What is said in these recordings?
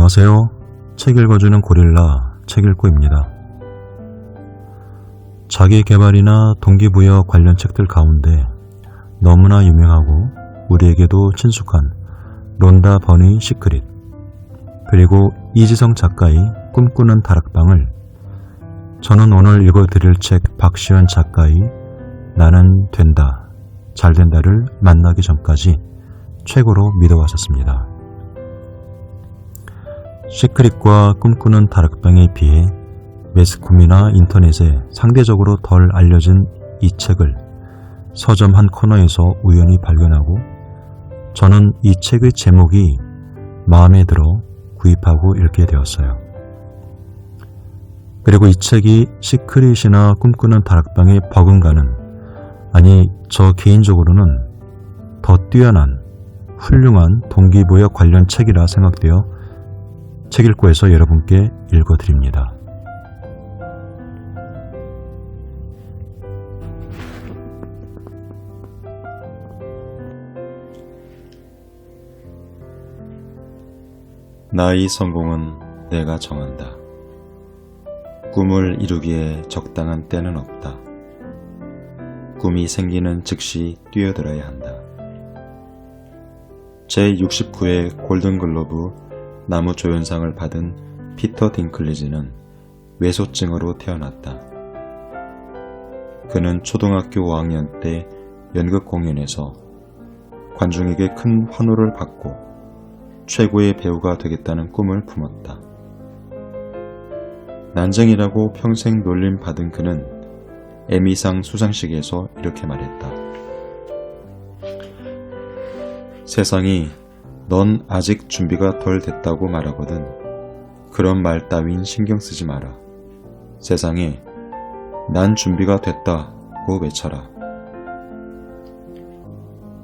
안녕하세요. 책 읽어주는 고릴라 책읽고입니다. 자기계발이나 동기부여 관련 책들 가운데 너무나 유명하고 우리에게도 친숙한 론다 버니 시크릿, 그리고 이지성 작가의 꿈꾸는 다락방을 저는 오늘 읽어드릴 책 박시현 작가의 나는 된다, 잘된다를 만나기 전까지 최고로 믿어왔었습니다. 시크릿과 꿈꾸는 다락방에 비해 매스컴이나 인터넷에 상대적으로 덜 알려진 이 책을 서점 한 코너에서 우연히 발견하고 저는 이 책의 제목이 마음에 들어 구입하고 읽게 되었어요. 그리고 이 책이 시크릿이나 꿈꾸는 다락방에 버금가는, 아니 저 개인적으로는 더 뛰어난 훌륭한 동기부여 관련 책이라 생각되어 책읽고에서 여러분께 읽어드립니다. 나의 성공은 내가 정한다. 꿈을 이루기에 적당한 때는 없다. 꿈이 생기는 즉시 뛰어들어야 한다. 제69회 골든글로브 나무조연상을 받은 피터 딩클리지는 외소증으로 태어났다. 그는 초등학교 5학년 때 연극 공연에서 관중에게 큰 환호를 받고 최고의 배우가 되겠다는 꿈을 품었다. 난쟁이라고 평생 놀림받은 그는 에미상 수상식에서 이렇게 말했다. 세상이 넌 아직 준비가 덜 됐다고 말하거든. 그런 말 따윈 신경 쓰지 마라. 세상에 난 준비가 됐다고 외쳐라.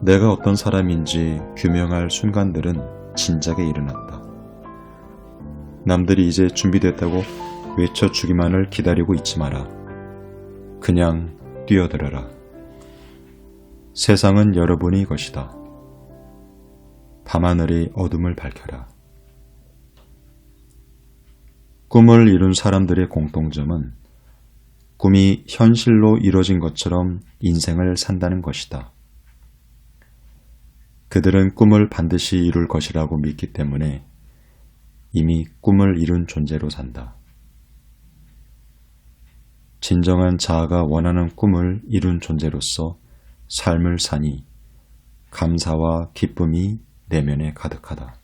내가 어떤 사람인지 규명할 순간들은 진작에 일어났다. 남들이 이제 준비됐다고 외쳐주기만을 기다리고 있지 마라. 그냥 뛰어들어라. 세상은 여러분의 것이다. 밤하늘의 어둠을 밝혀라. 꿈을 이룬 사람들의 공통점은 꿈이 현실로 이뤄진 것처럼 인생을 산다는 것이다. 그들은 꿈을 반드시 이룰 것이라고 믿기 때문에 이미 꿈을 이룬 존재로 산다. 진정한 자아가 원하는 꿈을 이룬 존재로서 삶을 사니 감사와 기쁨이 내면에 가득하다.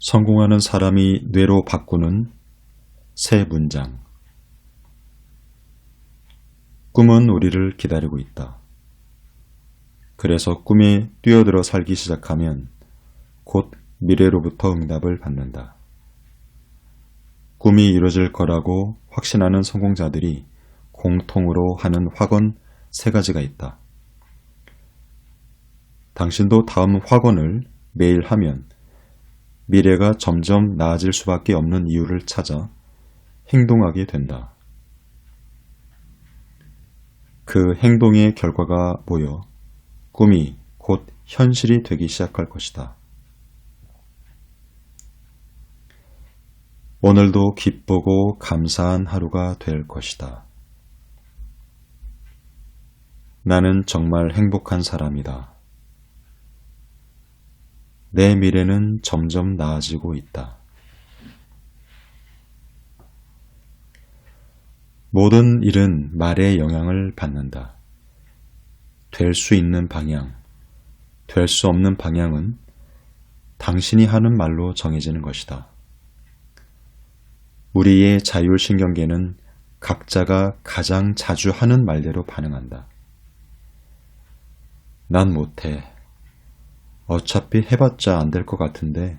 성공하는 사람이 뇌로 바꾸는 새 문장. 꿈은 우리를 기다리고 있다. 그래서 꿈에 뛰어들어 살기 시작하면 곧 미래로부터 응답을 받는다. 꿈이 이루어질 거라고 확신하는 성공자들이 공통으로 하는 확언 3가지가 있다. 당신도 다음 확언을 매일 하면 미래가 점점 나아질 수밖에 없는 이유를 찾아 행동하게 된다. 그 행동의 결과가 모여 꿈이 곧 현실이 되기 시작할 것이다. 오늘도 기쁘고 감사한 하루가 될 것이다. 나는 정말 행복한 사람이다. 내 미래는 점점 나아지고 있다. 모든 일은 말의 영향을 받는다. 될 수 있는 방향, 될 수 없는 방향은 당신이 하는 말로 정해지는 것이다. 우리의 자율신경계는 각자가 가장 자주 하는 말대로 반응한다. 난 못해. 어차피 해봤자 안 될 것 같은데.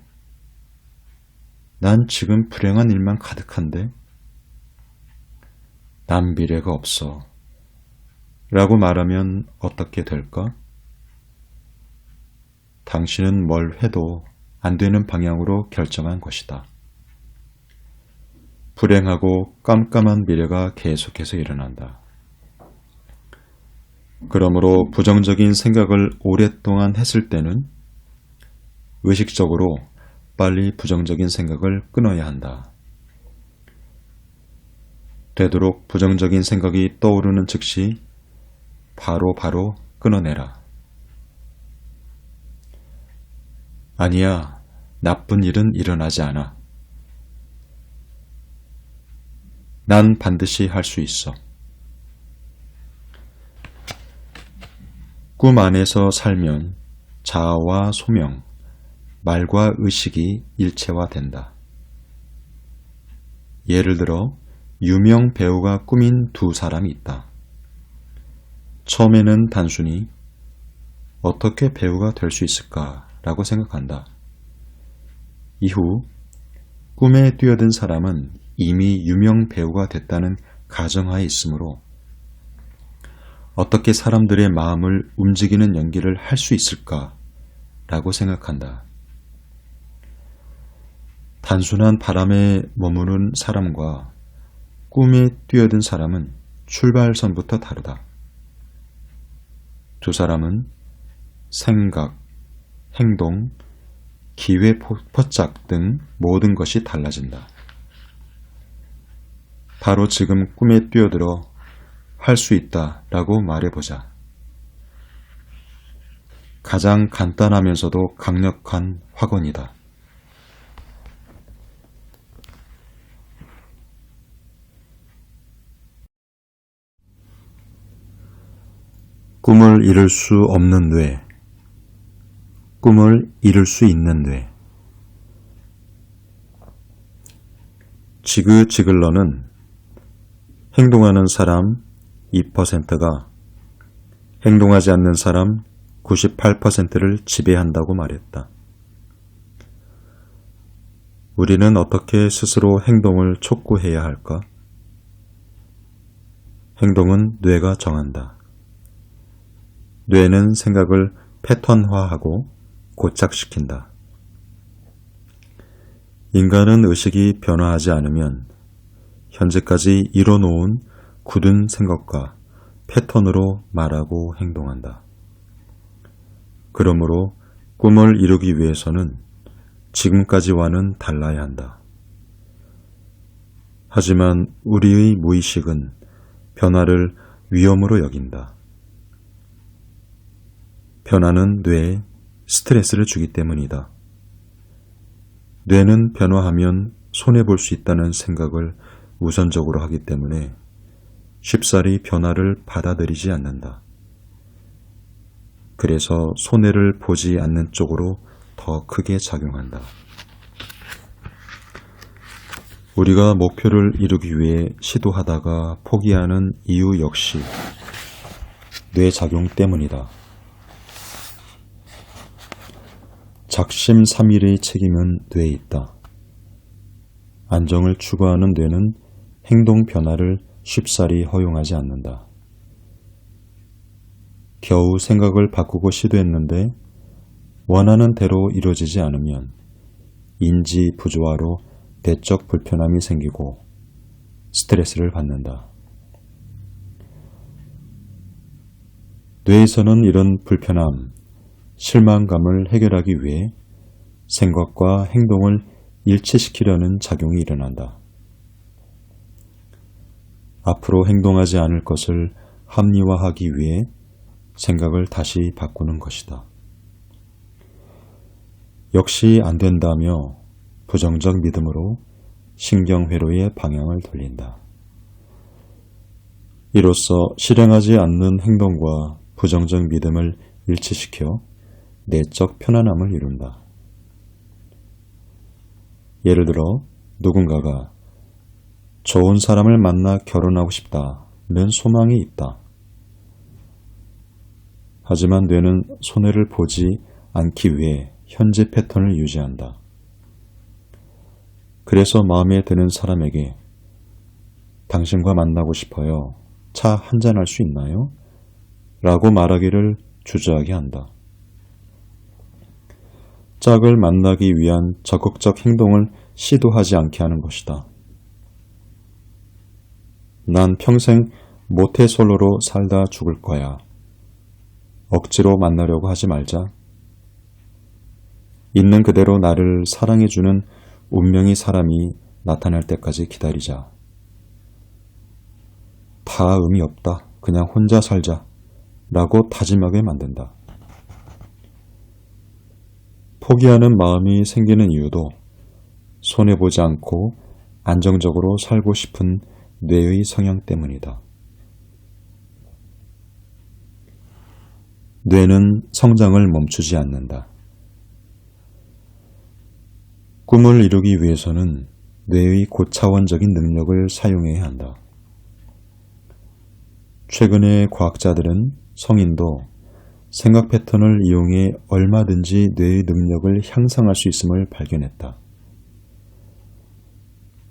난 지금 불행한 일만 가득한데. 난 미래가 없어. 라고 말하면 어떻게 될까? 당신은 뭘 해도 안 되는 방향으로 결정한 것이다. 불행하고 깜깜한 미래가 계속해서 일어난다. 그러므로 부정적인 생각을 오랫동안 했을 때는 의식적으로 빨리 부정적인 생각을 끊어야 한다. 되도록 부정적인 생각이 떠오르는 즉시 바로 끊어내라. 아니야, 나쁜 일은 일어나지 않아. 난 반드시 할 수 있어. 꿈 안에서 살면 자아와 소명, 말과 의식이 일체화된다. 예를 들어 유명 배우가 꾸민 두 사람이 있다. 처음에는 단순히 어떻게 배우가 될 수 있을까라고 생각한다. 이후 꿈에 뛰어든 사람은 이미 유명 배우가 됐다는 가정하에 있으므로 어떻게 사람들의 마음을 움직이는 연기를 할 수 있을까라고 생각한다. 단순한 바람에 머무는 사람과 꿈에 뛰어든 사람은 출발선부터 다르다. 두 사람은 생각, 행동, 기회 포착 등 모든 것이 달라진다. 바로 지금 꿈에 뛰어들어 할 수 있다 라고 말해보자. 가장 간단하면서도 강력한 확언이다. 꿈을 이룰 수 없는 뇌, 꿈을 이룰 수 있는 뇌. 지그 지글러는 행동하는 사람 2%가 행동하지 않는 사람 98%를 지배한다고 말했다. 우리는 어떻게 스스로 행동을 촉구해야 할까? 행동은 뇌가 정한다. 뇌는 생각을 패턴화하고 고착시킨다. 인간은 의식이 변화하지 않으면 현재까지 이뤄놓은 굳은 생각과 패턴으로 말하고 행동한다. 그러므로 꿈을 이루기 위해서는 지금까지와는 달라야 한다. 하지만 우리의 무의식은 변화를 위험으로 여긴다. 변화는 뇌에 스트레스를 주기 때문이다. 뇌는 변화하면 손해볼 수 있다는 생각을 우선적으로 하기 때문에 쉽사리 변화를 받아들이지 않는다. 그래서 손해를 보지 않는 쪽으로 더 크게 작용한다. 우리가 목표를 이루기 위해 시도하다가 포기하는 이유 역시 뇌작용 때문이다. 작심삼일의 책임은 뇌에 있다. 안정을 추구하는 뇌는 행동 변화를 쉽사리 허용하지 않는다. 겨우 생각을 바꾸고 시도했는데 원하는 대로 이루어지지 않으면 인지 부조화로 내적 불편함이 생기고 스트레스를 받는다. 뇌에서는 이런 불편함, 실망감을 해결하기 위해 생각과 행동을 일치시키려는 작용이 일어난다. 앞으로 행동하지 않을 것을 합리화하기 위해 생각을 다시 바꾸는 것이다. 역시 안 된다며 부정적 믿음으로 신경회로의 방향을 돌린다. 이로써 실행하지 않는 행동과 부정적 믿음을 일치시켜 내적 편안함을 이룬다. 예를 들어 누군가가 좋은 사람을 만나 결혼하고 싶다는 소망이 있다. 하지만 뇌는 손해를 보지 않기 위해 현재 패턴을 유지한다. 그래서 마음에 드는 사람에게 당신과 만나고 싶어요. 차 한잔할 수 있나요? 라고 말하기를 주저하게 한다. 짝을 만나기 위한 적극적 행동을 시도하지 않게 하는 것이다. 난 평생 모태솔로로 살다 죽을 거야. 억지로 만나려고 하지 말자. 있는 그대로 나를 사랑해주는 운명의 사람이 나타날 때까지 기다리자. 다 의미 없다. 그냥 혼자 살자. 라고 다짐하게 만든다. 포기하는 마음이 생기는 이유도 손해보지 않고 안정적으로 살고 싶은 뇌의 성향 때문이다. 뇌는 성장을 멈추지 않는다. 꿈을 이루기 위해서는 뇌의 고차원적인 능력을 사용해야 한다. 최근의 과학자들은 성인도 생각 패턴을 이용해 얼마든지 뇌의 능력을 향상할 수 있음을 발견했다.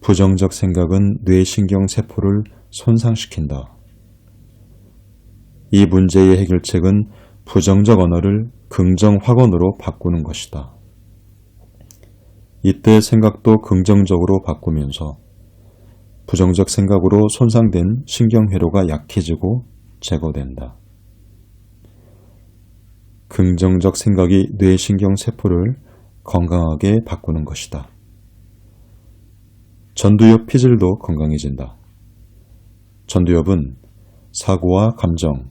부정적 생각은 뇌신경 세포를 손상시킨다. 이 문제의 해결책은 부정적 언어를 긍정 확언으로 바꾸는 것이다. 이때 생각도 긍정적으로 바꾸면서 부정적 생각으로 손상된 신경회로가 약해지고 제거된다. 긍정적 생각이 뇌신경 세포를 건강하게 바꾸는 것이다. 전두엽 피질도 건강해진다. 전두엽은 사고와 감정,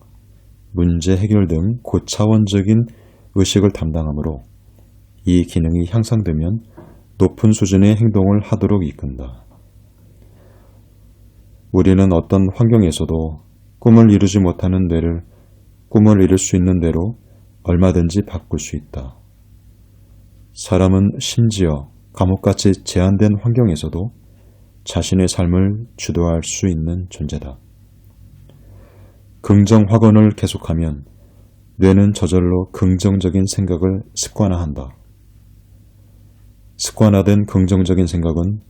문제 해결 등 고차원적인 의식을 담당하므로 이 기능이 향상되면 높은 수준의 행동을 하도록 이끈다. 우리는 어떤 환경에서도 꿈을 이루지 못하는 뇌를 꿈을 이룰 수 있는 뇌로 얼마든지 바꿀 수 있다. 사람은 심지어 감옥같이 제한된 환경에서도 자신의 삶을 주도할 수 있는 존재다. 긍정 확언을 계속하면 뇌는 저절로 긍정적인 생각을 습관화한다. 습관화된 긍정적인 생각은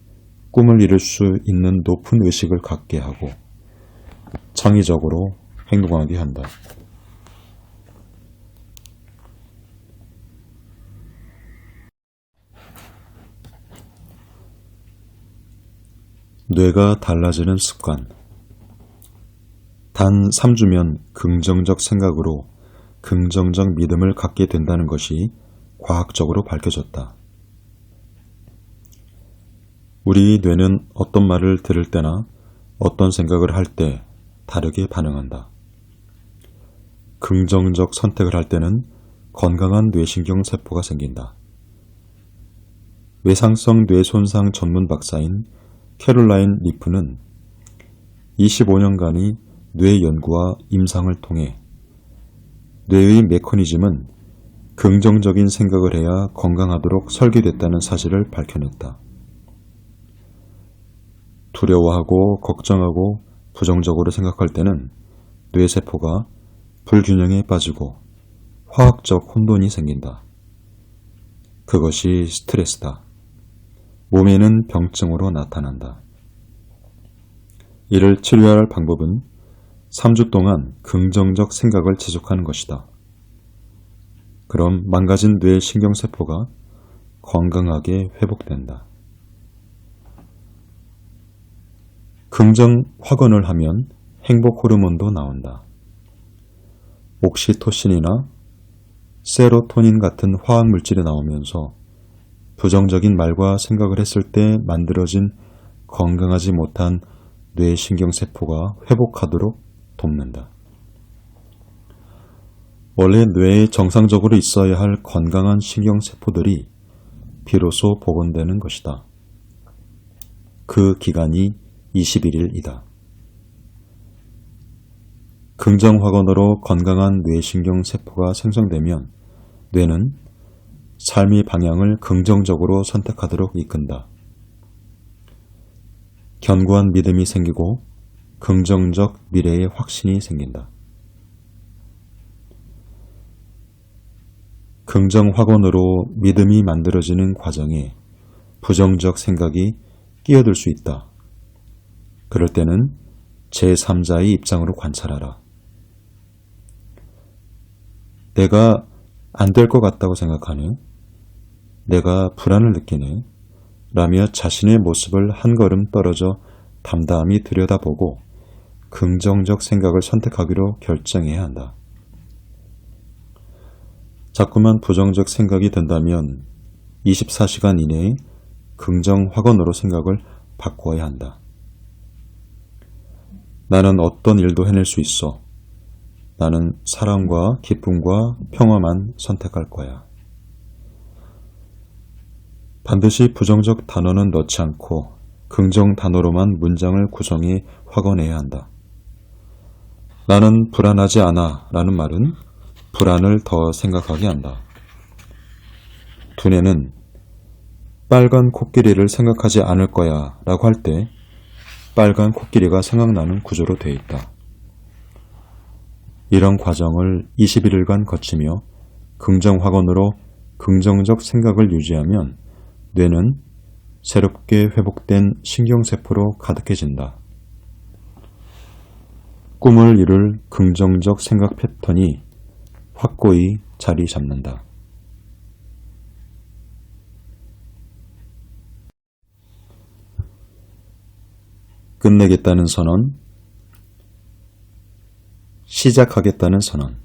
꿈을 이룰 수 있는 높은 의식을 갖게 하고 창의적으로 행동하게 한다. 뇌가 달라지는 습관. 단 3주면 긍정적 생각으로 긍정적 믿음을 갖게 된다는 것이 과학적으로 밝혀졌다. 우리 뇌는 어떤 말을 들을 때나 어떤 생각을 할 때 다르게 반응한다. 긍정적 선택을 할 때는 건강한 뇌신경 세포가 생긴다. 외상성 뇌손상 전문 박사인 캐롤라인 리프는 25년간의 뇌 연구와 임상을 통해 뇌의 메커니즘은 긍정적인 생각을 해야 건강하도록 설계됐다는 사실을 밝혀냈다. 두려워하고 걱정하고 부정적으로 생각할 때는 뇌세포가 불균형에 빠지고 화학적 혼돈이 생긴다. 그것이 스트레스다. 몸에는 병증으로 나타난다. 이를 치료할 방법은 3주 동안 긍정적 생각을 지속하는 것이다. 그럼 망가진 뇌 신경세포가 건강하게 회복된다. 긍정 확언을 하면 행복 호르몬도 나온다. 옥시토신이나 세로토닌 같은 화학 물질이 나오면서 부정적인 말과 생각을 했을 때 만들어진 건강하지 못한 뇌신경세포가 회복하도록 돕는다. 원래 뇌에 정상적으로 있어야 할 건강한 신경세포들이 비로소 복원되는 것이다. 그 기간이 21일이다. 긍정 확언으로 건강한 뇌신경세포가 생성되면 뇌는 삶의 방향을 긍정적으로 선택하도록 이끈다. 견고한 믿음이 생기고 긍정적 미래의 확신이 생긴다. 긍정 확언으로 믿음이 만들어지는 과정에 부정적 생각이 끼어들 수 있다. 그럴 때는 제3자의 입장으로 관찰하라. 내가 안 될 것 같다고 생각하네. 내가 불안을 느끼네. 라며 자신의 모습을 한 걸음 떨어져 담담히 들여다보고 긍정적 생각을 선택하기로 결정해야 한다. 자꾸만 부정적 생각이 든다면 24시간 이내에 긍정 확언으로 생각을 바꾸어야 한다. 나는 어떤 일도 해낼 수 있어. 나는 사랑과 기쁨과 평화만 선택할 거야. 반드시 부정적 단어는 넣지 않고 긍정 단어로만 문장을 구성해 확언해야 한다. 나는 불안하지 않아 라는 말은 불안을 더 생각하게 한다. 두뇌는 빨간 코끼리를 생각하지 않을 거야 라고 할 때 빨간 코끼리가 생각나는 구조로 되어 있다. 이런 과정을 21일간 거치며 긍정 확언으로 긍정적 생각을 유지하면 뇌는 새롭게 회복된 신경세포로 가득해진다. 꿈을 이룰 긍정적 생각 패턴이 확고히 자리 잡는다. 끝내겠다는 선언, 시작하겠다는 선언.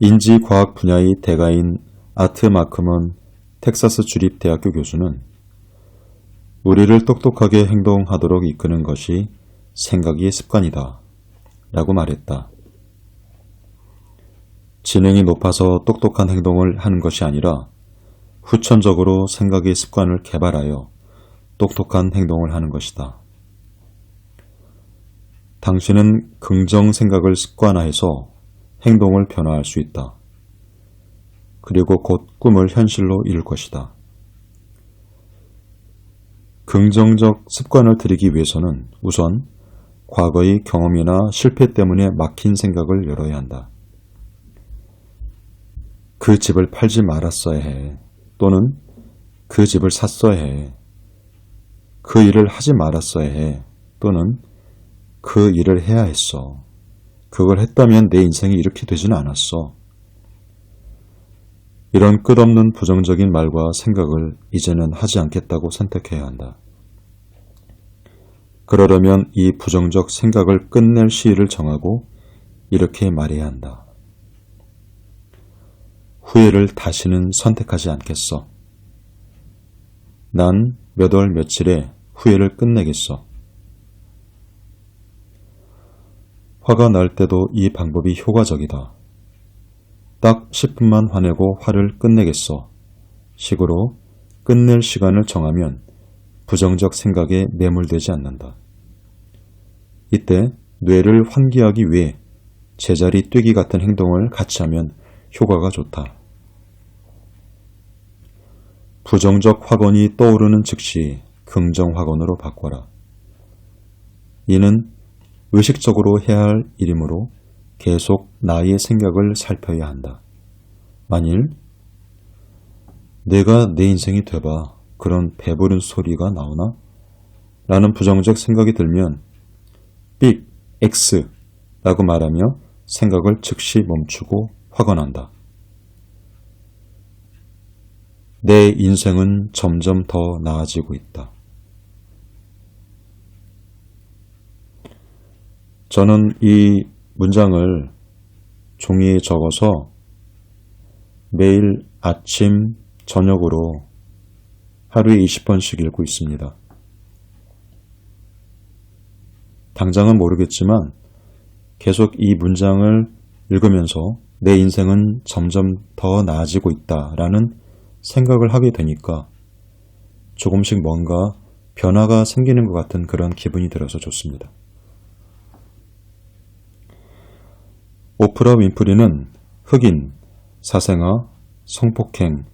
인지과학 분야의 대가인 아트 마크먼 텍사스 주립대학교 교수는 우리를 똑똑하게 행동하도록 이끄는 것이 생각의 습관이다 라고 말했다. 지능이 높아서 똑똑한 행동을 하는 것이 아니라 후천적으로 생각의 습관을 개발하여 똑똑한 행동을 하는 것이다. 당신은 긍정 생각을 습관화해서 행동을 변화할 수 있다. 그리고 곧 꿈을 현실로 이룰 것이다. 긍정적 습관을 들이기 위해서는 우선 과거의 경험이나 실패 때문에 막힌 생각을 열어야 한다. 그 집을 팔지 말았어야 해. 또는 그 집을 샀어야 해. 그 일을 하지 말았어야 해. 또는 그 일을 해야 했어. 그걸 했다면 내 인생이 이렇게 되지는 않았어. 이런 끝없는 부정적인 말과 생각을 이제는 하지 않겠다고 선택해야 한다. 그러려면 이 부정적 생각을 끝낼 시일을 정하고 이렇게 말해야 한다. 후회를 다시는 선택하지 않겠어. 난 몇 월 며칠에 후회를 끝내겠어. 화가 날 때도 이 방법이 효과적이다. 딱 10분만 화내고 화를 끝내겠어. 식으로 끝낼 시간을 정하면 부정적 생각에 매몰되지 않는다. 이때 뇌를 환기하기 위해 제자리 뛰기 같은 행동을 같이 하면 효과가 좋다. 부정적 확언이 떠오르는 즉시 긍정 확언으로 바꿔라. 이는 의식적으로 해야 할 일이므로 계속 나의 생각을 살펴야 한다. 만일 내가 내 인생이 돼봐 그런 배부른 소리가 나오나? 라는 부정적 생각이 들면 빅 X 라고 말하며 생각을 즉시 멈추고 확언한다. 내 인생은 점점 더 나아지고 있다. 저는 이 문장을 종이에 적어서 매일 아침, 저녁으로 하루에 20번씩 읽고 있습니다. 당장은 모르겠지만 계속 이 문장을 읽으면서 내 인생은 점점 더 나아지고 있다라는 생각을 하게 되니까 조금씩 뭔가 변화가 생기는 것 같은 그런 기분이 들어서 좋습니다. 오프라 윈프리는 흑인, 사생아, 성폭행,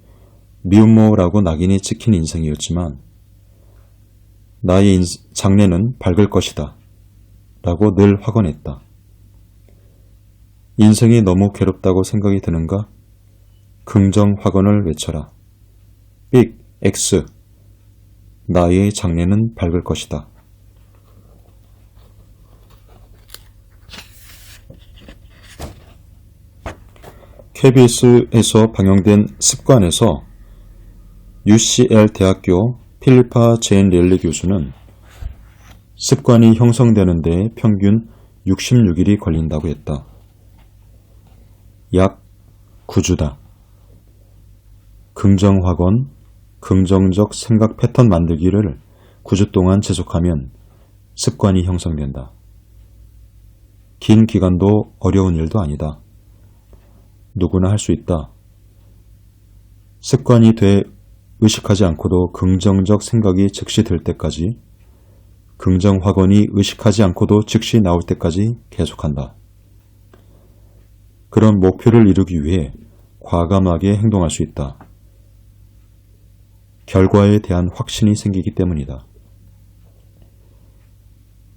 미혼모라고 낙인이 찍힌 인생이었지만 나의 장래는 밝을 것이다 라고 늘 확언했다. 인생이 너무 괴롭다고 생각이 드는가? 긍정 확언을 외쳐라. 빅 X 나의 장래는 밝을 것이다. KBS에서 방영된 습관에서 UCL 대학교 필리파 제인 렐리 교수는 습관이 형성되는 데 평균 66일이 걸린다고 했다. 약 9주다. 긍정 확언, 긍정적 생각 패턴 만들기를 9주 동안 지속하면 습관이 형성된다. 긴 기간도 어려운 일도 아니다. 누구나 할 수 있다. 습관이 돼 의식하지 않고도 긍정적 생각이 즉시 들 때까지, 긍정 확언이 의식하지 않고도 즉시 나올 때까지 계속한다. 그런 목표를 이루기 위해 과감하게 행동할 수 있다. 결과에 대한 확신이 생기기 때문이다.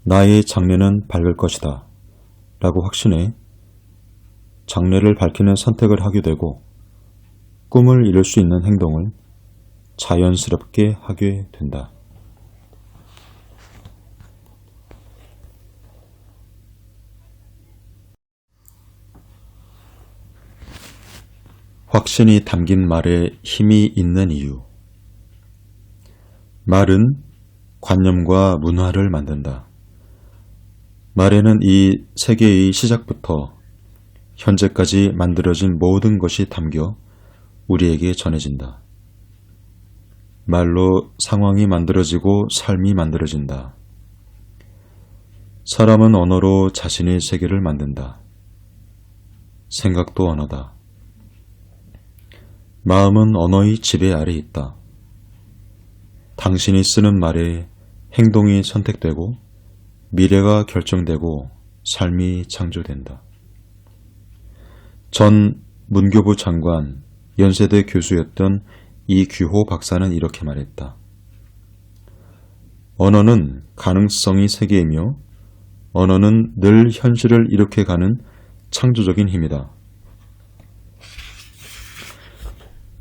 나의 장래는 밝을 것이다 라고 확신해 장래를 밝히는 선택을 하게 되고 꿈을 이룰 수 있는 행동을 자연스럽게 하게 된다. 확신이 담긴 말에 힘이 있는 이유. 말은 관념과 문화를 만든다. 말에는 이 세계의 시작부터 현재까지 만들어진 모든 것이 담겨 우리에게 전해진다. 말로 상황이 만들어지고 삶이 만들어진다. 사람은 언어로 자신의 세계를 만든다. 생각도 언어다. 마음은 언어의 지배 아래 있다. 당신이 쓰는 말에 행동이 선택되고 미래가 결정되고 삶이 창조된다. 전 문교부 장관, 연세대 교수였던 이규호 박사는 이렇게 말했다. 언어는 가능성의 세계이며 언어는 늘 현실을 일으켜가는 창조적인 힘이다.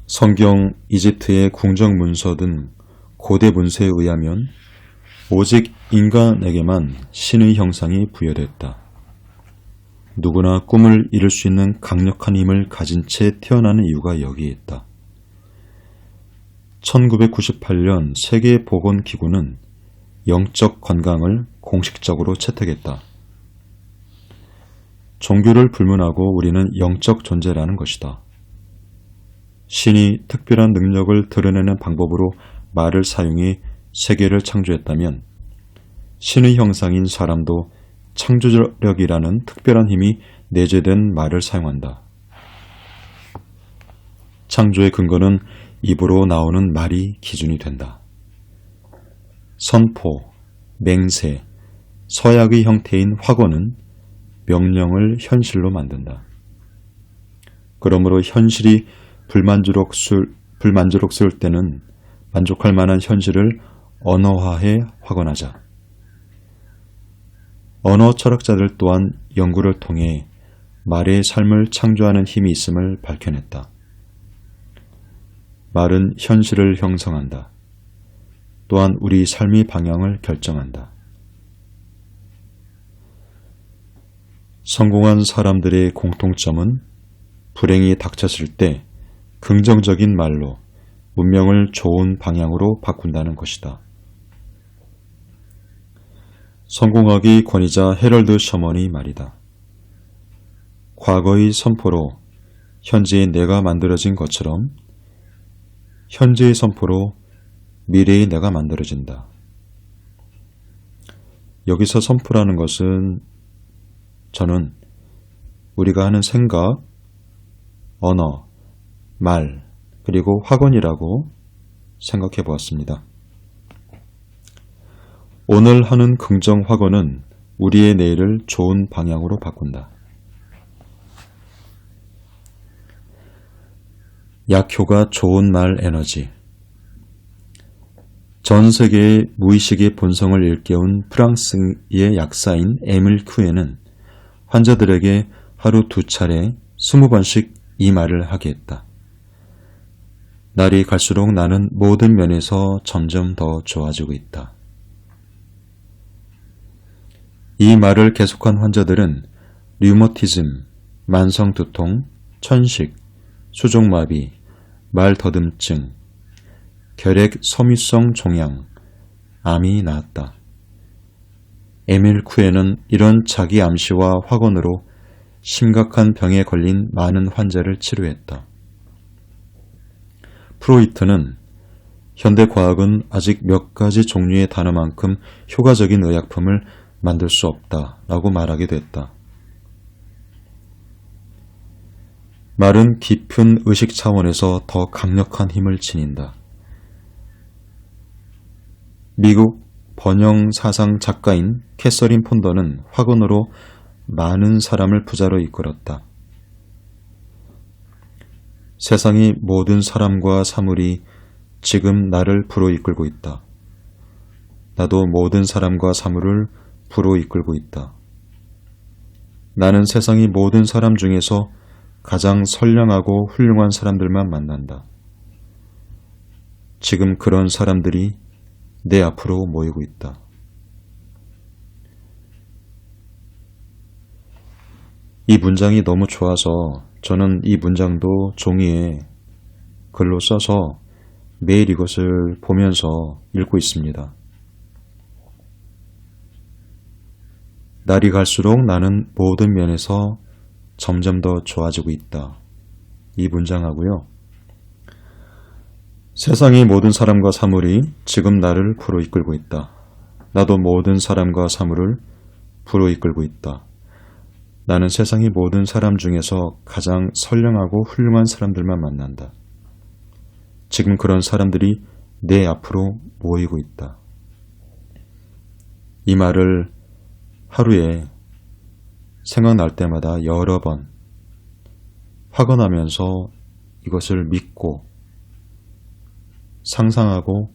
성경, 이집트의 궁정 문서 등 고대 문서에 의하면 오직 인간에게만 신의 형상이 부여됐다. 누구나 꿈을 이룰 수 있는 강력한 힘을 가진 채 태어나는 이유가 여기에 있다. 1998년 세계보건기구는 영적 건강을 공식적으로 채택했다. 종교를 불문하고 우리는 영적 존재라는 것이다. 신이 특별한 능력을 드러내는 방법으로 말을 사용해 세계를 창조했다면 신의 형상인 사람도 창조력이라는 특별한 힘이 내재된 말을 사용한다. 창조의 근거는 입으로 나오는 말이 기준이 된다. 선포, 맹세, 서약의 형태인 확언은 명령을 현실로 만든다. 그러므로 현실이 불만족스러울 때는 만족할 만한 현실을 언어화해 확언하자. 언어 철학자들 또한 연구를 통해 말의 삶을 창조하는 힘이 있음을 밝혀냈다. 말은 현실을 형성한다. 또한 우리 삶의 방향을 결정한다. 성공한 사람들의 공통점은 불행이 닥쳤을 때 긍정적인 말로 문명을 좋은 방향으로 바꾼다는 것이다. 성공학의 권위자 해럴드 셔먼이 말이다. 과거의 선포로 현재의 내가 만들어진 것처럼 현재의 선포로 미래의 내가 만들어진다. 여기서 선포라는 것은 저는 우리가 하는 생각, 언어, 말, 그리고 확언이라고 생각해 보았습니다. 오늘 하는 긍정 확언은 우리의 내일을 좋은 방향으로 바꾼다. 약효가 좋은 말 에너지. 전 세계의 무의식의 본성을 일깨운 프랑스의 약사인 에밀 쿠에는 환자들에게 하루 2차례 20번씩 이 말을 하게 했다. 날이 갈수록 나는 모든 면에서 점점 더 좋아지고 있다. 이 말을 계속한 환자들은 류머티즘, 만성두통, 천식, 수족마비, 말더듬증, 결핵 섬유성 종양, 암이 나았다. 에밀 쿠에는 이런 자기 암시와 확언으로 심각한 병에 걸린 많은 환자를 치료했다. 프로이트는 현대 과학은 아직 몇 가지 종류의 단어만큼 효과적인 의약품을 만들 수 없다라고 말하게 됐다. 말은 깊은 의식 차원에서 더 강력한 힘을 지닌다. 미국 번영사상 작가인 캐서린 폰더는 확언으로 많은 사람을 부자로 이끌었다. 세상의 모든 사람과 사물이 지금 나를 부로 이끌고 있다. 나도 모든 사람과 사물을 부로 이끌고 있다. 나는 세상의 모든 사람 중에서 가장 선량하고 훌륭한 사람들만 만난다. 지금 그런 사람들이 내 앞으로 모이고 있다. 이 문장이 너무 좋아서 저는 이 문장도 종이에 글로 써서 매일 이것을 보면서 읽고 있습니다. 날이 갈수록 나는 모든 면에서 점점 더 좋아지고 있다. 이 문장하고요. 세상의 모든 사람과 사물이 지금 나를 부로 이끌고 있다. 나도 모든 사람과 사물을 부로 이끌고 있다. 나는 세상의 모든 사람 중에서 가장 선량하고 훌륭한 사람들만 만난다. 지금 그런 사람들이 내 앞으로 모이고 있다. 이 말을 하루에 생각날 때마다 여러 번 확언하면서 이것을 믿고 상상하고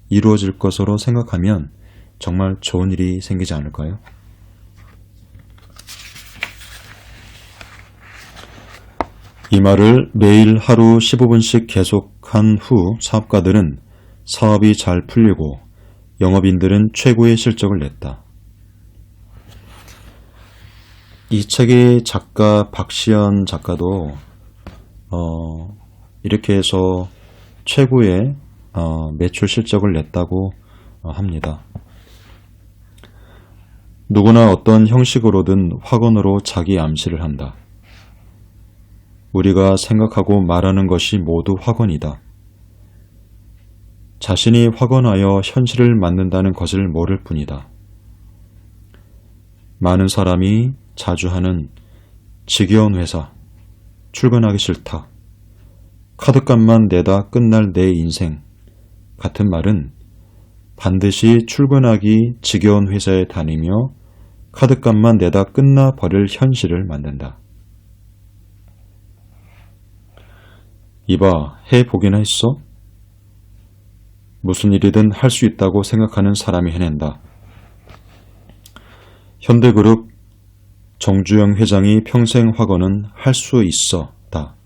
이루어질 것으로 생각하면 정말 좋은 일이 생기지 않을까요? 이 말을 매일 하루 15분씩 계속한 후 사업가들은 사업이 잘 풀리고 영업인들은 최고의 실적을 냈다. 이 책의 작가 박시연 작가도 이렇게 해서 최고의 매출 실적을 냈다고 합니다. 누구나 어떤 형식으로든 확언으로 자기 암시를 한다. 우리가 생각하고 말하는 것이 모두 확언이다. 자신이 확언하여 현실을 만든다는 것을 모를 뿐이다. 많은 사람이 자주 하는 지겨운 회사, 출근하기 싫다, 카드값만 내다 끝날 내 인생 같은 말은 반드시 출근하기 지겨운 회사에 다니며 카드값만 내다 끝나버릴 현실을 만든다. 이봐, 해보기나 했어? 무슨 일이든 할 수 있다고 생각하는 사람이 해낸다. 현대그룹 정주영 회장이 평생 확언은 할 수 있어 다.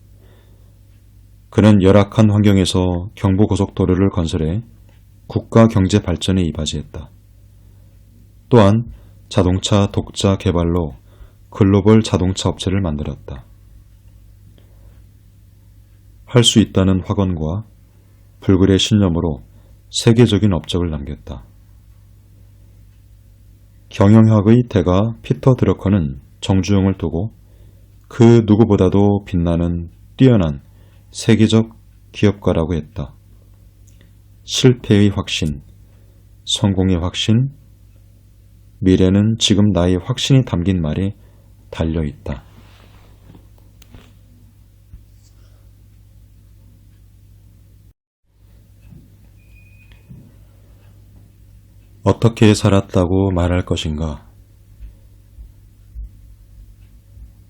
그는 열악한 환경에서 경부고속도로를 건설해 국가 경제 발전에 이바지했다. 또한 자동차 독자 개발로 글로벌 자동차 업체를 만들었다. 할 수 있다는 확언과 불굴의 신념으로 세계적인 업적을 남겼다. 경영학의 대가 피터 드러커는 정주영을 두고 그 누구보다도 빛나는 뛰어난 세계적 기업가라고 했다. 실패의 확신, 성공의 확신, 미래는 지금 나의 확신이 담긴 말에 달려있다. 어떻게 살았다고 말할 것인가?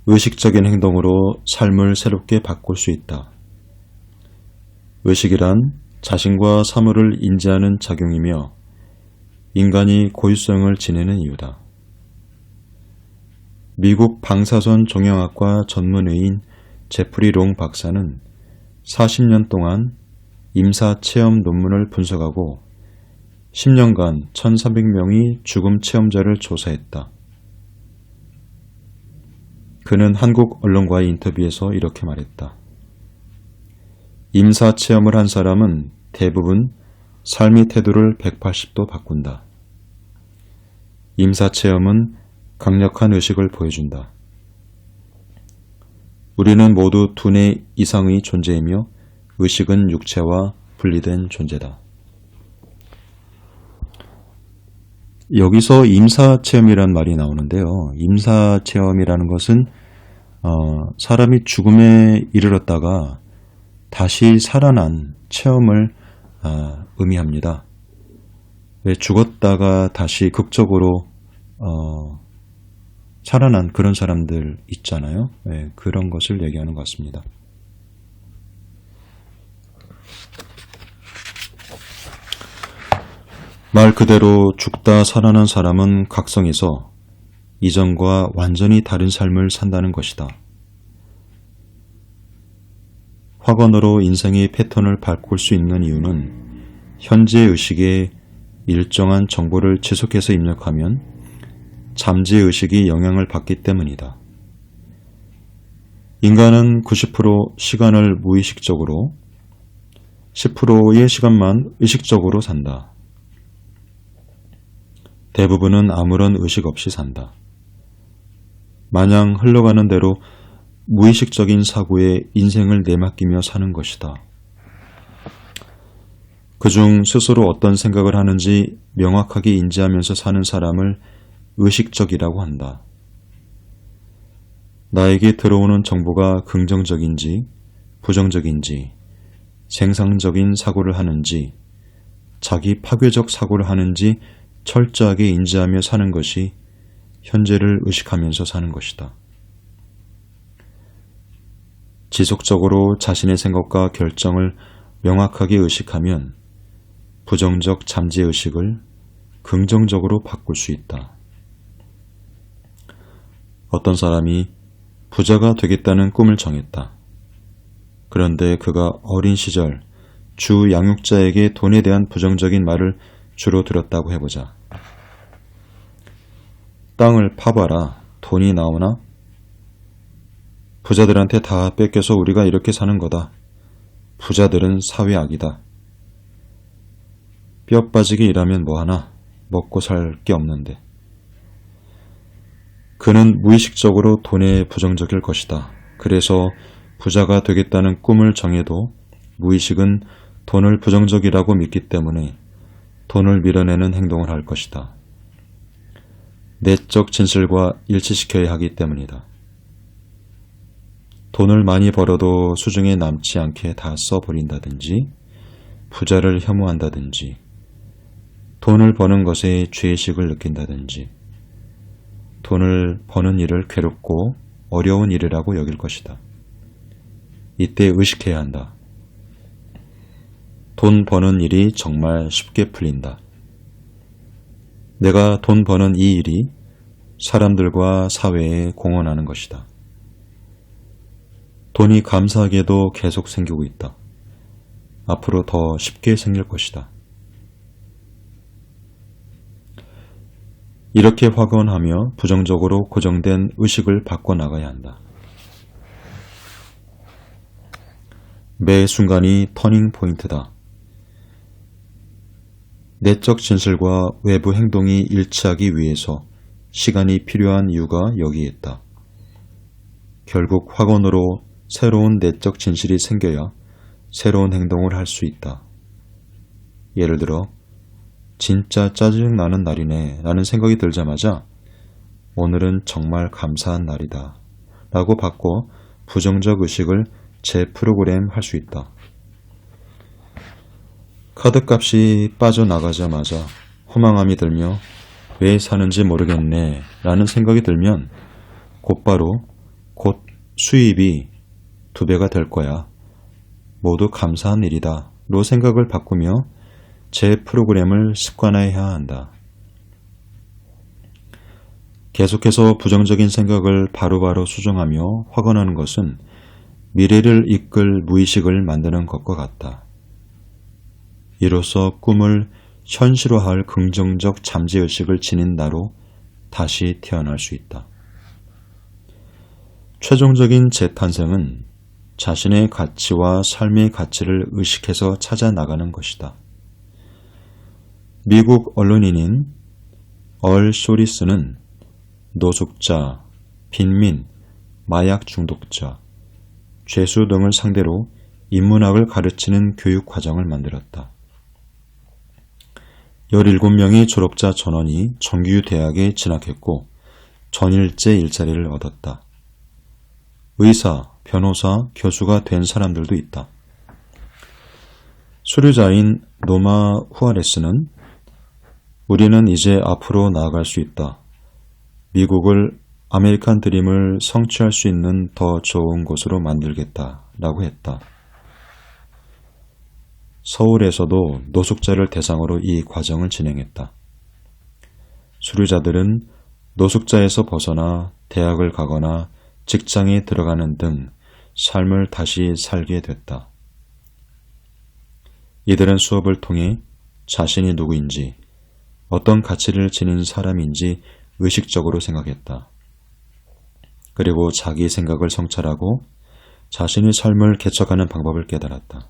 의식적인 행동으로 삶을 새롭게 바꿀 수 있다. 의식이란 자신과 사물을 인지하는 작용이며 인간이 고유성을 지니는 이유다. 미국 방사선 종양학과 전문의인 제프리 롱 박사는 40년 동안 임사체험 논문을 분석하고 10년간 1300명의 죽음 체험자를 조사했다. 그는 한국 언론과의 인터뷰에서 이렇게 말했다. 임사체험을 한 사람은 대부분 삶의 태도를 180도 바꾼다. 임사체험은 강력한 의식을 보여준다. 우리는 모두 두뇌 이상의 존재이며 의식은 육체와 분리된 존재다. 여기서 임사체험이란 말이 나오는데요. 임사체험이라는 것은 사람이 죽음에 이르렀다가 다시 살아난 체험을 의미합니다. 왜 죽었다가 다시 극적으로 살아난 그런 사람들 있잖아요. 네, 그런 것을 얘기하는 것 같습니다. 말 그대로 죽다 살아난 사람은 각성해서 이전과 완전히 다른 삶을 산다는 것이다. 확언으로 인생의 패턴을 바꿀 수 있는 이유는 현재 의식에 일정한 정보를 지속해서 입력하면 잠재의식이 영향을 받기 때문이다. 인간은 90% 시간을 무의식적으로, 10%의 시간만 의식적으로 산다. 대부분은 아무런 의식 없이 산다. 마냥 흘러가는 대로 무의식적인 사고에 인생을 내맡기며 사는 것이다. 그중 스스로 어떤 생각을 하는지 명확하게 인지하면서 사는 사람을 의식적이라고 한다. 나에게 들어오는 정보가 긍정적인지 부정적인지 생산적인 사고를 하는지 자기 파괴적 사고를 하는지 철저하게 인지하며 사는 것이 현재를 의식하면서 사는 것이다. 지속적으로 자신의 생각과 결정을 명확하게 의식하면 부정적 잠재의식을 긍정적으로 바꿀 수 있다. 어떤 사람이 부자가 되겠다는 꿈을 정했다. 그런데 그가 어린 시절 주 양육자에게 돈에 대한 부정적인 말을 주로 들었다고 해보자. 땅을 파봐라. 돈이 나오나? 부자들한테 다 뺏겨서 우리가 이렇게 사는 거다. 부자들은 사회악이다. 뼈 빠지게 일하면 뭐하나? 먹고 살 게 없는데. 그는 무의식적으로 돈에 부정적일 것이다. 그래서 부자가 되겠다는 꿈을 정해도 무의식은 돈을 부정적이라고 믿기 때문에 돈을 밀어내는 행동을 할 것이다. 내적 진실과 일치시켜야 하기 때문이다. 돈을 많이 벌어도 수중에 남지 않게 다 써버린다든지 부자를 혐오한다든지 돈을 버는 것에 죄의식을 느낀다든지 돈을 버는 일을 괴롭고 어려운 일이라고 여길 것이다. 이때 의식해야 한다. 돈 버는 일이 정말 쉽게 풀린다. 내가 돈 버는 이 일이 사람들과 사회에 공헌하는 것이다. 돈이 감사하게도 계속 생기고 있다. 앞으로 더 쉽게 생길 것이다. 이렇게 확언하며 부정적으로 고정된 의식을 바꿔나가야 한다. 매 순간이 터닝 포인트다. 내적 진실과 외부 행동이 일치하기 위해서 시간이 필요한 이유가 여기에 있다. 결국 확언으로 새로운 내적 진실이 생겨야 새로운 행동을 할 수 있다. 예를 들어 진짜 짜증나는 날이네 라는 생각이 들자마자 오늘은 정말 감사한 날이다 라고 바꿔 부정적 의식을 재프로그램 할 수 있다. 카드값이 빠져나가자마자 허망함이 들며 왜 사는지 모르겠네 라는 생각이 들면 곧바로 곧 수입이 2배가 될 거야. 모두 감사한 일이다 로 생각을 바꾸며 재프로그램을 습관화해야 한다. 계속해서 부정적인 생각을 바로바로 수정하며 확언하는 것은 미래를 이끌 무의식을 만드는 것과 같다. 이로써 꿈을 현실화할 긍정적 잠재의식을 지닌 나로 다시 태어날 수 있다. 최종적인 재탄생은 자신의 가치와 삶의 가치를 의식해서 찾아 나가는 것이다. 미국 언론인인 얼 쇼리스는 노숙자, 빈민, 마약 중독자, 죄수 등을 상대로 인문학을 가르치는 교육 과정을 만들었다. 17명의 졸업자 전원이 정규 대학에 진학했고 전일제 일자리를 얻었다. 의사, 변호사, 교수가 된 사람들도 있다. 수료자인 노마 후아레스는 우리는 이제 앞으로 나아갈 수 있다. 미국을 아메리칸 드림을 성취할 수 있는 더 좋은 곳으로 만들겠다 라고 했다. 서울에서도 노숙자를 대상으로 이 과정을 진행했다. 수료자들은 노숙자에서 벗어나 대학을 가거나 직장에 들어가는 등 삶을 다시 살게 됐다. 이들은 수업을 통해 자신이 누구인지, 어떤 가치를 지닌 사람인지 의식적으로 생각했다. 그리고 자기 생각을 성찰하고 자신의 삶을 개척하는 방법을 깨달았다.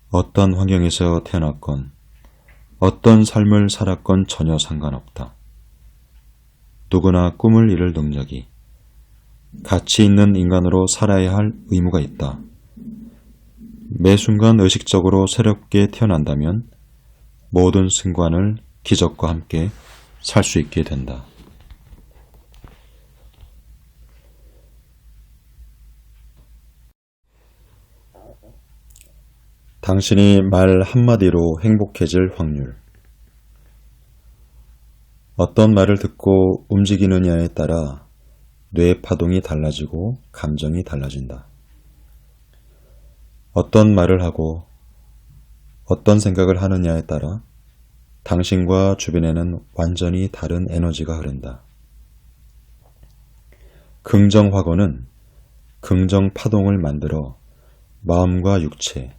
어떤 환경에서 태어났건, 어떤 삶을 살았건 전혀 상관없다. 누구나 꿈을 이룰 능력이, 가치 있는 인간으로 살아야 할 의무가 있다. 매 순간 의식적으로 새롭게 태어난다면 모든 순간을 기적과 함께 살 수 있게 된다. 당신이 말 한마디로 행복해질 확률. 어떤 말을 듣고 움직이느냐에 따라 뇌 파동이 달라지고 감정이 달라진다. 어떤 말을 하고 어떤 생각을 하느냐에 따라 당신과 주변에는 완전히 다른 에너지가 흐른다. 긍정 확언은 긍정 파동을 만들어 마음과 육체,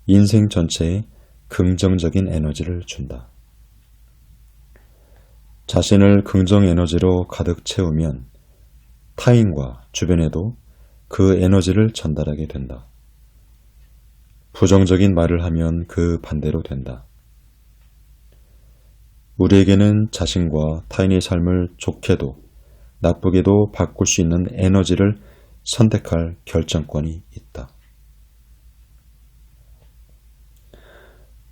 인생 전체에 긍정적인 에너지를 준다. 자신을 긍정 에너지로 가득 채우면 타인과 주변에도 그 에너지를 전달하게 된다. 부정적인 말을 하면 그 반대로 된다. 우리에게는 자신과 타인의 삶을 좋게도 나쁘게도 바꿀 수 있는 에너지를 선택할 결정권이 있다.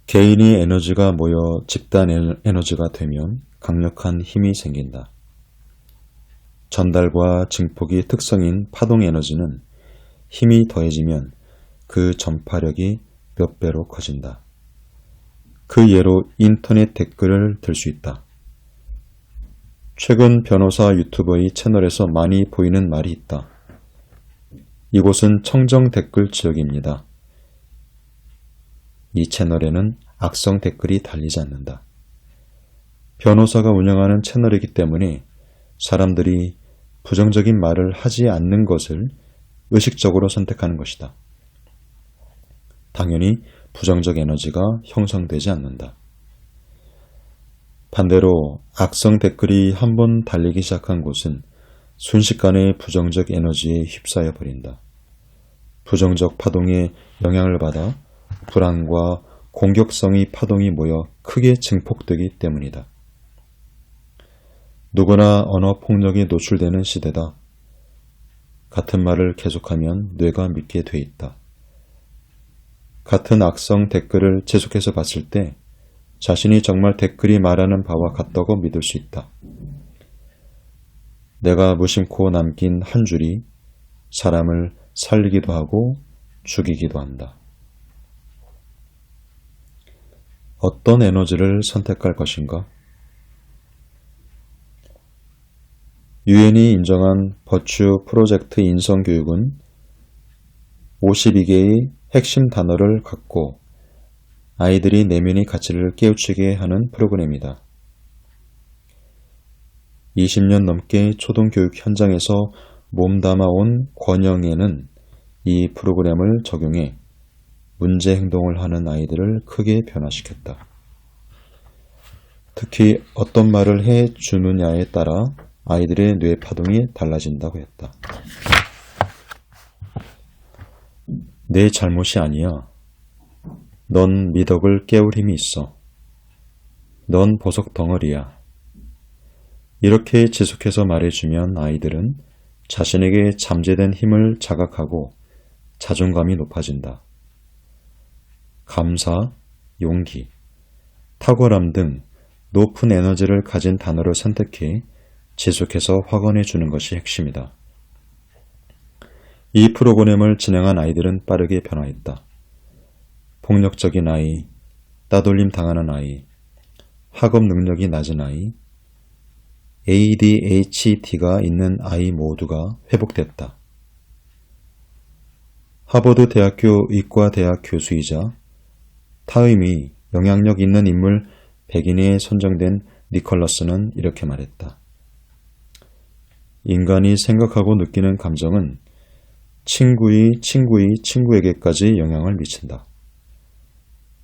개인의 에너지가 모여 집단 에너지가 되면 강력한 힘이 생긴다. 전달과 증폭이 특성인 파동 에너지는 힘이 더해지면 그 전파력이 몇 배로 커진다. 그 예로 인터넷 댓글을 들 수 있다. 최근 변호사 유튜버의 채널에서 많이 보이는 말이 있다. 이곳은 청정 댓글 지역입니다. 이 채널에는 악성 댓글이 달리지 않는다. 변호사가 운영하는 채널이기 때문에 사람들이 부정적인 말을 하지 않는 것을 의식적으로 선택하는 것이다. 당연히 부정적 에너지가 형성되지 않는다. 반대로 악성 댓글이 한번 달리기 시작한 곳은 순식간에 부정적 에너지에 휩싸여 버린다. 부정적 파동에 영향을 받아 불안과 공격성의 파동이 모여 크게 증폭되기 때문이다. 누구나 언어 폭력에 노출되는 시대다. 같은 말을 계속하면 뇌가 믿게 돼 있다. 같은 악성 댓글을 계속해서 봤을 때 자신이 정말 댓글이 말하는 바와 같다고 믿을 수 있다. 내가 무심코 남긴 한 줄이 사람을 살리기도 하고 죽이기도 한다. 어떤 에너지를 선택할 것인가? 유엔이 인정한 버추 프로젝트 인성교육은 52개의 핵심 단어를 갖고 아이들이 내면의 가치를 깨우치게 하는 프로그램이다. 20년 넘게 초등교육 현장에서 몸담아온 권영애는 이 프로그램을 적용해 문제 행동을 하는 아이들을 크게 변화시켰다. 특히 어떤 말을 해주느냐에 따라 아이들의 뇌 파동이 달라진다고 했다. 내 잘못이 아니야. 넌 미덕을 깨울 힘이 있어. 넌 보석 덩어리야. 이렇게 지속해서 말해주면 아이들은 자신에게 잠재된 힘을 자각하고 자존감이 높아진다. 감사, 용기, 탁월함 등 높은 에너지를 가진 단어를 선택해 지속해서 확언해 주는 것이 핵심이다. 이 프로그램을 진행한 아이들은 빠르게 변화했다. 폭력적인 아이, 따돌림 당하는 아이, 학업 능력이 낮은 아이, ADHD가 있는 아이 모두가 회복됐다. 하버드 대학교 의과대학 교수이자 타의미 영향력 있는 인물 100인에 선정된 니콜러스는 이렇게 말했다. 인간이 생각하고 느끼는 감정은 친구의 친구에게까지 영향을 미친다.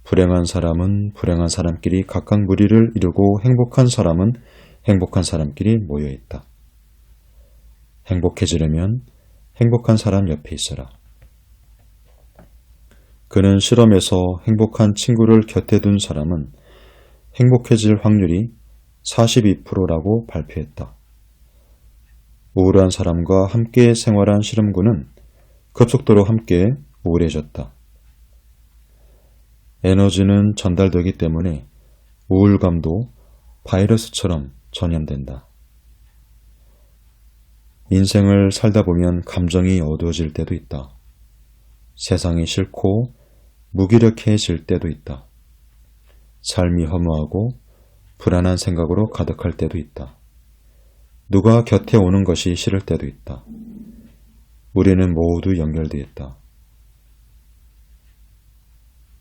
불행한 사람은 불행한 사람끼리 각각 무리를 이루고 행복한 사람은 행복한 사람끼리 모여있다. 행복해지려면 행복한 사람 옆에 있어라. 그는 실험에서 행복한 친구를 곁에 둔 사람은 행복해질 확률이 42%라고 발표했다. 우울한 사람과 함께 생활한 실험군은 급속도로 함께 우울해졌다. 에너지는 전달되기 때문에 우울감도 바이러스처럼 전염된다. 인생을 살다 보면 감정이 어두워질 때도 있다. 세상이 싫고 무기력해질 때도 있다. 삶이 허무하고 불안한 생각으로 가득할 때도 있다. 누가 곁에 오는 것이 싫을 때도 있다. 우리는 모두 연결되어 있다.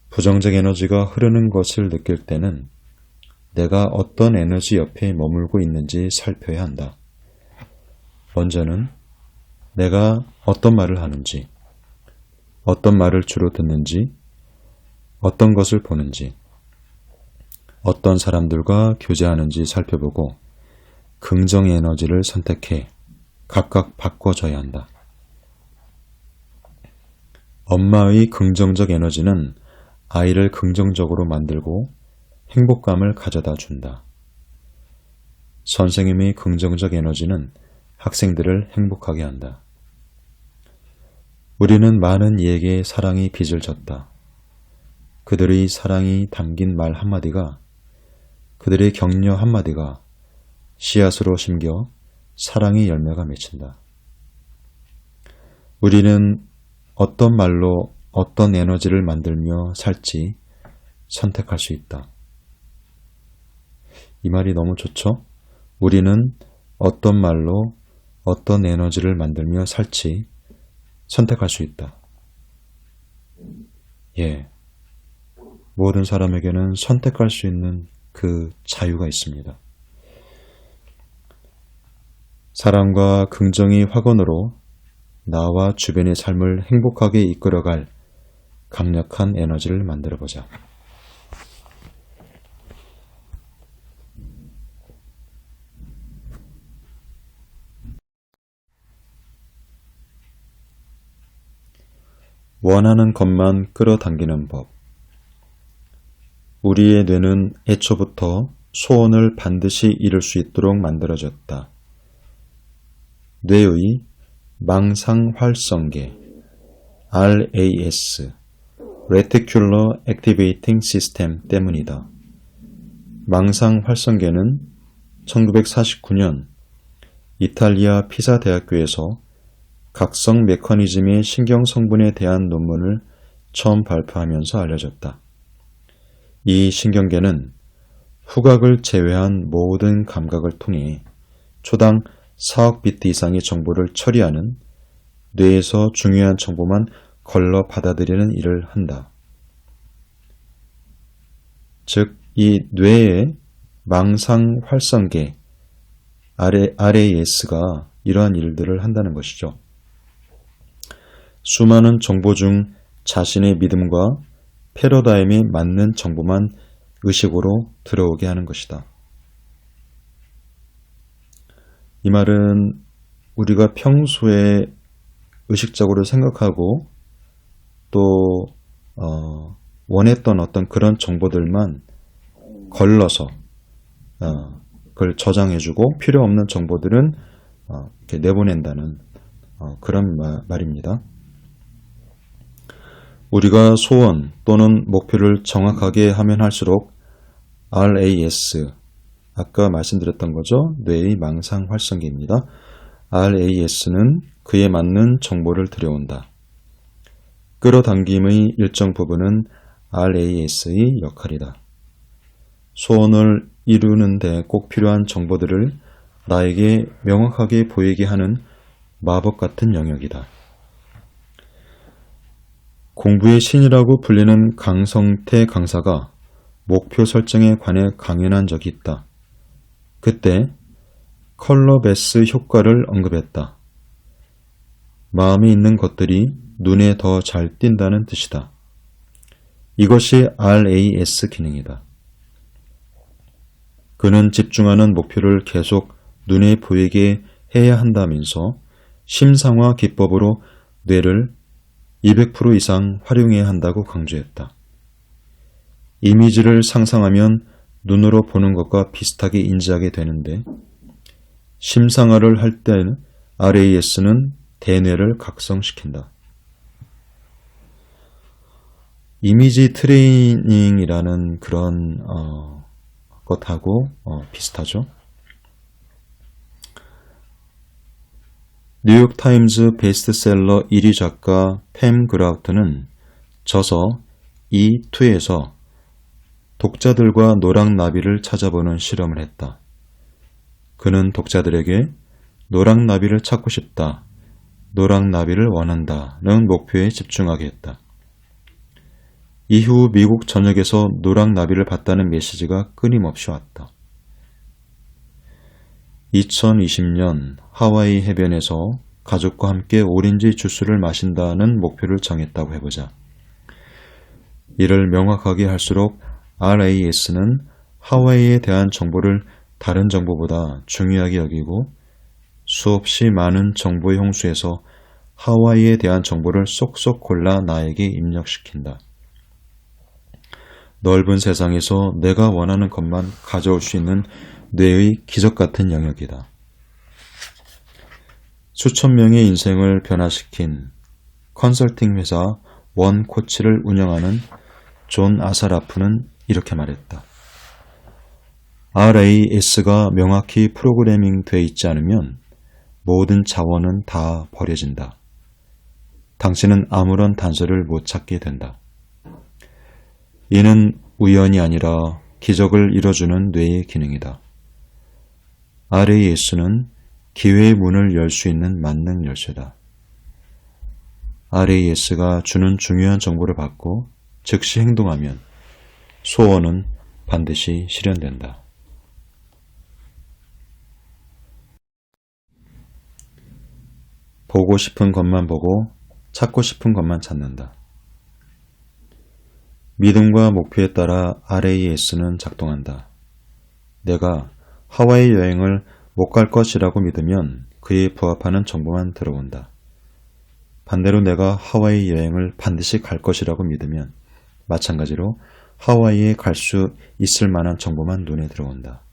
부정적 에너지가 흐르는 것을 느낄 때는 내가 어떤 에너지 옆에 머물고 있는지 살펴야 한다. 먼저는 내가 어떤 말을 하는지, 어떤 말을 주로 듣는지, 어떤 것을 보는지, 어떤 사람들과 교제하는지 살펴보고 긍정의 에너지를 선택해 각각 바꿔줘야 한다. 엄마의 긍정적 에너지는 아이를 긍정적으로 만들고 행복감을 가져다 준다. 선생님의 긍정적 에너지는 학생들을 행복하게 한다. 우리는 많은 이에게 사랑의 빚을 졌다. 그들의 사랑이 담긴 말 한마디가, 그들의 격려 한마디가 씨앗으로 심겨 사랑의 열매가 맺힌다. 우리는 어떤 말로 어떤 에너지를 만들며 살지 선택할 수 있다. 이 말이 너무 좋죠? 우리는 어떤 말로 어떤 에너지를 만들며 살지 선택할 수 있다. 모든 사람에게는 선택할 수 있는 그 자유가 있습니다. 사랑과 긍정의 확언으로 나와 주변의 삶을 행복하게 이끌어갈 강력한 에너지를 만들어보자. 원하는 것만 끌어당기는 법. 우리의 뇌는 애초부터 소원을 반드시 이룰 수 있도록 만들어졌다. 뇌의 망상활성계 RAS Reticular Activating System 때문이다. 망상활성계는 1949년 이탈리아 피사 대학교에서 각성 메커니즘의 신경 성분에 대한 논문을 처음 발표하면서 알려졌다. 이 신경계는 후각을 제외한 모든 감각을 통해 초당 4억 비트 이상의 정보를 처리하는 뇌에서 중요한 정보만 걸러 받아들이는 일을 한다. 즉, 이 뇌의 망상 활성계 RAS가 이러한 일들을 한다는 것이죠. 수많은 정보 중 자신의 믿음과 패러다임에 맞는 정보만 의식으로 들어오게 하는 것이다. 이 말은 우리가 평소에 의식적으로 생각하고 또 원했던 어떤 그런 정보들만 걸러서 그걸 저장해주고 필요 없는 정보들은 이렇게 내보낸다는 그런 말입니다. 우리가 소원 또는 목표를 정확하게 하면 할수록 RAS, 아까 말씀드렸던 거죠. 뇌의 망상 활성기입니다. RAS는 그에 맞는 정보를 들여온다. 끌어당김의 일정 부분은 RAS의 역할이다. 소원을 이루는데 꼭 필요한 정보들을 나에게 명확하게 보이게 하는 마법 같은 영역이다. 공부의 신이라고 불리는 강성태 강사가 목표 설정에 관해 강연한 적이 있다. 그때 컬러베스 효과를 언급했다. 마음에 있는 것들이 눈에 더 잘 띈다는 뜻이다. 이것이 RAS 기능이다. 그는 집중하는 목표를 계속 눈에 보이게 해야 한다면서 심상화 기법으로 뇌를 200% 이상 활용해야 한다고 강조했다. 이미지를 상상하면 눈으로 보는 것과 비슷하게 인지하게 되는데 심상화를 할 때는 RAS는 대뇌를 각성시킨다. 이미지 트레이닝이라는 그런 것하고 비슷하죠. 뉴욕타임즈 베스트셀러 1위 작가 팸 그라우트는 저서 E2에서 독자들과 노랑나비를 찾아보는 실험을 했다. 그는 독자들에게 노랑나비를 찾고 싶다, 노랑나비를 원한다는 목표에 집중하게 했다. 이후 미국 전역에서 노랑나비를 봤다는 메시지가 끊임없이 왔다. 2020년 하와이 해변에서 가족과 함께 오렌지 주스를 마신다는 목표를 정했다고 해보자. 이를 명확하게 할수록 RAS는 하와이에 대한 정보를 다른 정보보다 중요하게 여기고 수없이 많은 정보의 홍수에서 하와이에 대한 정보를 쏙쏙 골라 나에게 입력시킨다. 넓은 세상에서 내가 원하는 것만 가져올 수 있는 뇌의 기적 같은 영역이다. 수천 명의 인생을 변화시킨 컨설팅 회사 원코치를 운영하는 존 아사라프는 이렇게 말했다. RAS가 명확히 프로그래밍 되어 있지 않으면 모든 자원은 다 버려진다. 당신은 아무런 단서를 못 찾게 된다. 이는 우연이 아니라 기적을 이뤄주는 뇌의 기능이다. RAS는 기회의 문을 열 수 있는 만능 열쇠다. RAS가 주는 중요한 정보를 받고 즉시 행동하면 소원은 반드시 실현된다. 보고 싶은 것만 보고 찾고 싶은 것만 찾는다. 믿음과 목표에 따라 RAS는 작동한다. 내가 하와이 여행을 못 갈 것이라고 믿으면 그에 부합하는 정보만 들어온다. 반대로 내가 하와이 여행을 반드시 갈 것이라고 믿으면 마찬가지로 하와이에 갈 수 있을 만한 정보만 눈에 들어온다.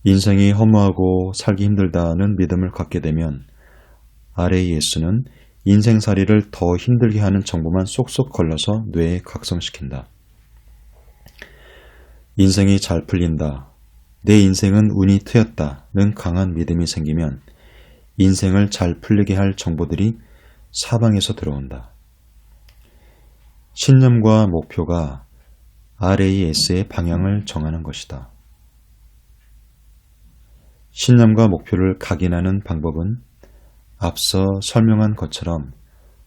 인생이 허무하고 살기 힘들다는 믿음을 갖게 되면 RAS는 인생살이를 더 힘들게 하는 정보만 쏙쏙 걸러서 뇌에 각성시킨다. 인생이 잘 풀린다, 내 인생은 운이 트였다는 강한 믿음이 생기면 인생을 잘 풀리게 할 정보들이 사방에서 들어온다. 신념과 목표가 RAS의 방향을 정하는 것이다. 신념과 목표를 각인하는 방법은 앞서 설명한 것처럼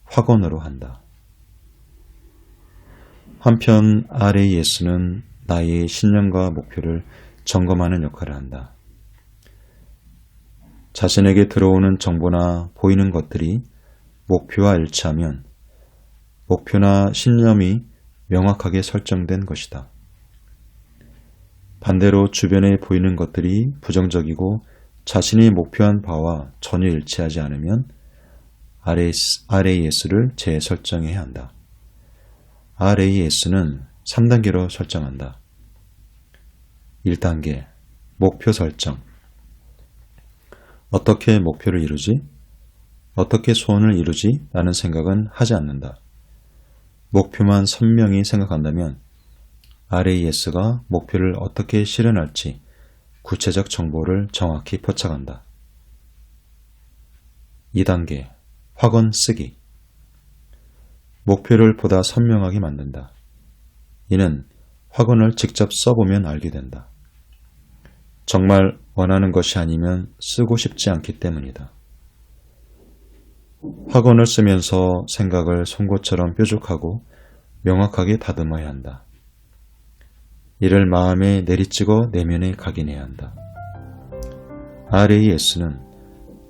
확언으로 한다. 한편 RAS는 나의 신념과 목표를 점검하는 역할을 한다. 자신에게 들어오는 정보나 보이는 것들이 목표와 일치하면 목표나 신념이 명확하게 설정된 것이다. 반대로 주변에 보이는 것들이 부정적이고 자신이 목표한 바와 전혀 일치하지 않으면 RAS를 재설정해야 한다. RAS는 3단계로 설정한다. 1단계, 목표 설정. 어떻게 목표를 이루지? 어떻게 소원을 이루지? 라는 생각은 하지 않는다. 목표만 선명히 생각한다면 RAS가 목표를 어떻게 실현할지 구체적 정보를 정확히 포착한다. 2단계 확언 쓰기. 목표를 보다 선명하게 만든다. 이는 확언을 직접 써보면 알게 된다. 정말 원하는 것이 아니면 쓰고 싶지 않기 때문이다. 확언을 쓰면서 생각을 송곳처럼 뾰족하고 명확하게 다듬어야 한다. 이를 마음에 내리찍어 내면에 각인해야 한다. RAS는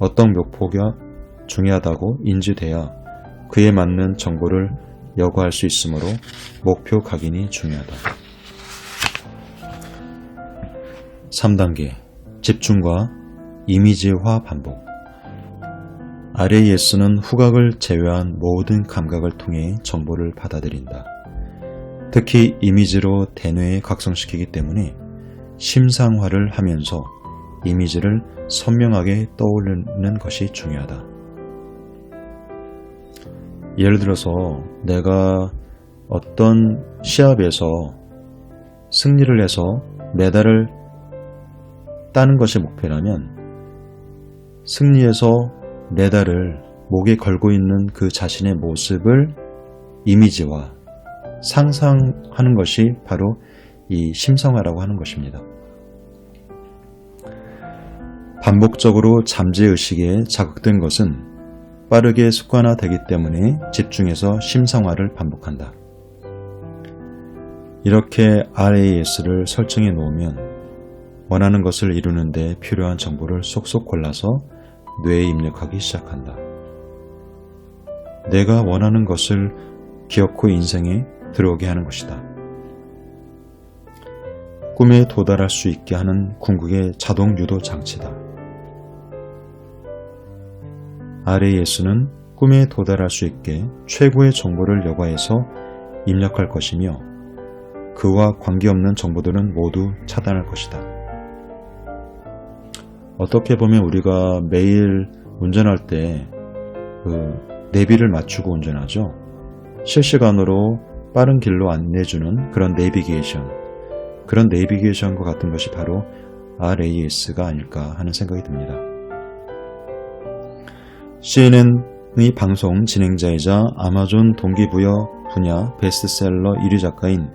어떤 목표가 중요하다고 인지돼야 그에 맞는 정보를 여과할 수 있으므로 목표 각인이 중요하다. 3단계 집중과 이미지화 반복. RAS는 후각을 제외한 모든 감각을 통해 정보를 받아들인다. 특히 이미지로 대뇌에 각성시키기 때문에 심상화를 하면서 이미지를 선명하게 떠올리는 것이 중요하다. 예를 들어서 내가 어떤 시합에서 승리를 해서 메달을 따는 것이 목표라면 승리해서 메달을 목에 걸고 있는 그 자신의 모습을 이미지화, 상상하는 것이 바로 이 심성화라고 하는 것입니다. 반복적으로 잠재의식에 자극된 것은 빠르게 습관화되기 때문에 집중해서 심성화를 반복한다. 이렇게 RAS를 설정해 놓으면 원하는 것을 이루는 데 필요한 정보를 쏙쏙 골라서 뇌에 입력하기 시작한다. 내가 원하는 것을 기어코 인생에 들어오게 하는 것이다. 꿈에 도달할 수 있게 하는 궁극의 자동 유도 장치다. RAS는 꿈에 도달할 수 있게 최고의 정보를 여과해서 입력할 것이며 그와 관계없는 정보들은 모두 차단할 것이다. 어떻게 보면 우리가 매일 운전할 때 내비를 맞추고 운전하죠. 실시간으로 빠른 길로 안내주는 그런 내비게이션과 같은 것이 바로 RAS가 아닐까 하는 생각이 듭니다. CNN의 방송 진행자이자 아마존 동기부여 분야 베스트셀러 1위 작가인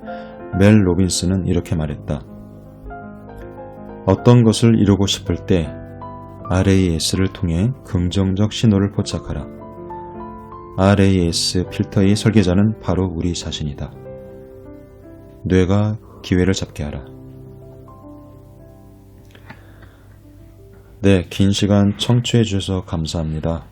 멜 로빈스는 이렇게 말했다. 어떤 것을 이루고 싶을 때 RAS를 통해 긍정적 신호를 포착하라. RAS 필터의 설계자는 바로 우리 자신이다. 뇌가 기회를 잡게 하라. 네, 긴 시간 청취해 주셔서 감사합니다.